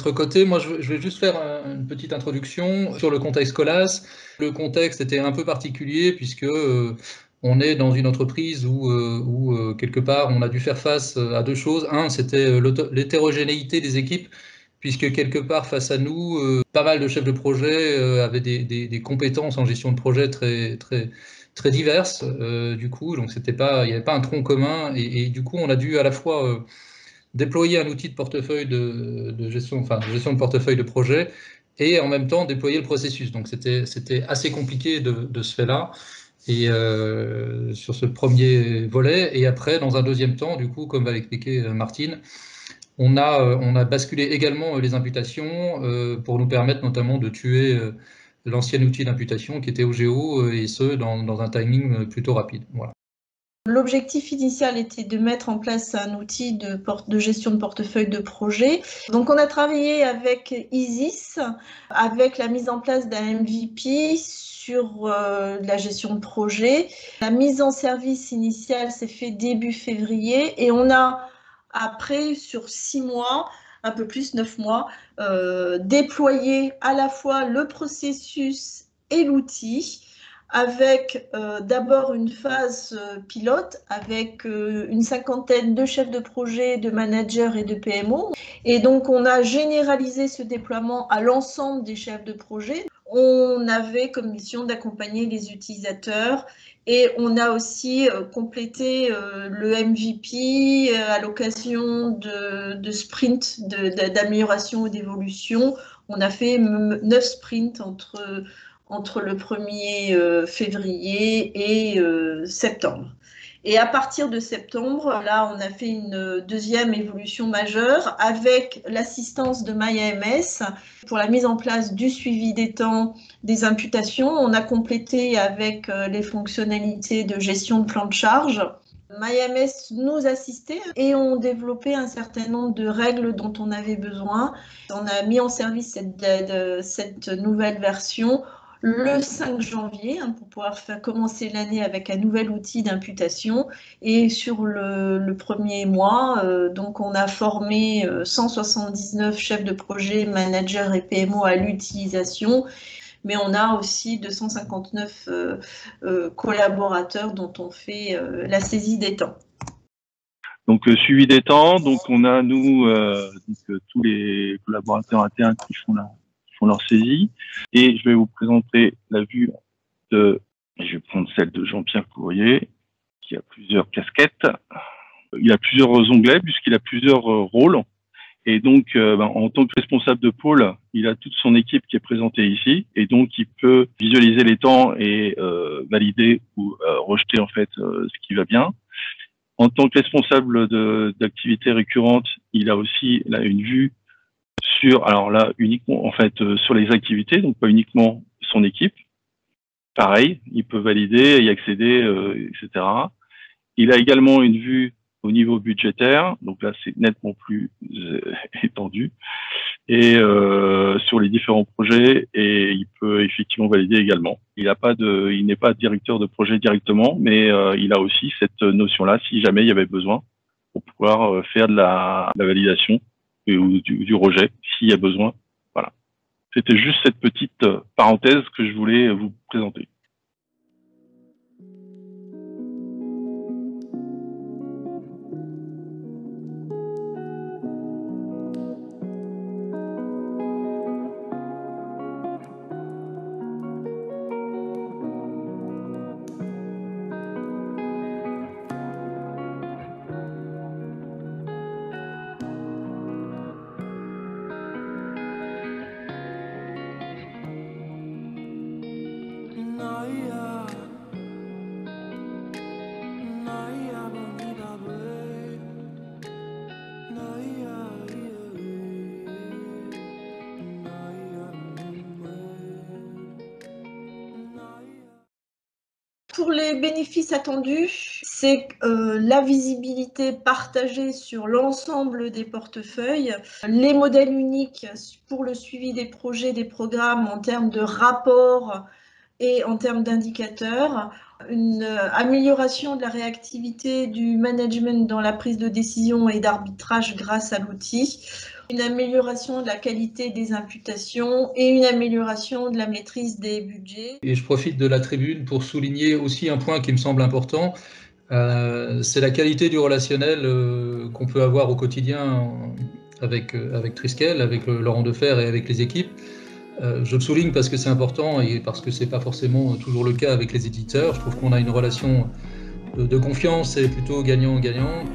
notre côté, moi je vais juste faire une petite introduction sur le contexte Colas. Le contexte était un peu particulier puisque on est dans une entreprise où quelque part on a dû faire face à deux choses. Un, c'était l'hétérogénéité des équipes, puisque quelque part face à nous, pas mal de chefs de projet avaient des compétences en gestion de projet très diverses. Du coup, donc il n'y avait pas un tronc commun, et du coup on a dû à la fois déployer un outil de portefeuille de gestion, enfin de gestion de portefeuille de projet, et en même temps déployer le processus. Donc c'était assez compliqué de ce fait-là, et sur ce premier volet. Et après, dans un deuxième temps, du coup, comme va l'expliquer Martine, on a basculé également les imputations pour nous permettre notamment de tuer l'ancien outil d'imputation qui était OGO, et ce, dans un timing plutôt rapide. Voilà. L'objectif initial était de mettre en place un outil de gestion de portefeuille de projet. Donc on a travaillé avec Isis, avec la mise en place d'un MVP sur la gestion de projet. La mise en service initiale s'est faite début février, et on a, après, sur 6 mois, un peu plus, 9 mois, déployé à la fois le processus et l'outil, avec d'abord une phase pilote avec une cinquantaine de chefs de projet, de managers et de PMO. Et donc on a généralisé ce déploiement à l'ensemble des chefs de projet. On avait comme mission d'accompagner les utilisateurs, et on a aussi complété le MVP à l'occasion de sprints d'amélioration ou d'évolution. On a fait 9 sprints entre le 1er février et septembre. Et à partir de septembre, là, on a fait une deuxième évolution majeure avec l'assistance de MyAMS pour la mise en place du suivi des temps des imputations. On a complété avec les fonctionnalités de gestion de plan de charge. MyAMS nous assistait et ont développé un certain nombre de règles dont on avait besoin. On a mis en service cette nouvelle version le 5 janvier pour pouvoir commencer l'année avec un nouvel outil d'imputation. Et sur le premier mois, donc on a formé 179 chefs de projet, managers et PMO à l'utilisation, mais on a aussi 259 collaborateurs dont on fait la saisie des temps. Donc suivi des temps, donc on a nous tous les collaborateurs internes qui font leur saisie, et je vais vous présenter la vue je vais prendre celle de Jean-Pierre Courrier, qui a plusieurs casquettes. Il a plusieurs onglets puisqu'il a plusieurs rôles, et donc en tant que responsable de pôle, il a toute son équipe qui est présentée ici, et donc il peut visualiser les temps et valider ou rejeter en fait ce qui va bien. En tant que responsable d'activités récurrentes, il a aussi une vue uniquement en fait sur les activités, donc pas uniquement son équipe. Pareil, il peut valider, y accéder, etc. Il a également une vue au niveau budgétaire, donc là c'est nettement plus étendu, et sur les différents projets, et il peut effectivement valider également. Il n'est pas directeur de projet directement, mais il a aussi cette notion-là si jamais il y avait besoin pour pouvoir faire de la validation ou du rejet s'il y a besoin. Voilà. C'était juste cette petite parenthèse que je voulais vous présenter. Pour les bénéfices attendus, c'est la visibilité partagée sur l'ensemble des portefeuilles, les modèles uniques pour le suivi des projets, des programmes en termes de rapports et en termes d'indicateurs, une amélioration de la réactivité du management dans la prise de décision et d'arbitrage grâce à l'outil. une amélioration de la qualité des imputations et une amélioration de la maîtrise des budgets. Et je profite de la tribune pour souligner aussi un point qui me semble important, c'est la qualité du relationnel qu'on peut avoir au quotidien avec Triskel, avec Laurent Defer et avec les équipes. Je le souligne parce que c'est important et parce que ce n'est pas forcément toujours le cas avec les éditeurs. Je trouve qu'on a une relation de confiance et plutôt gagnant-gagnant.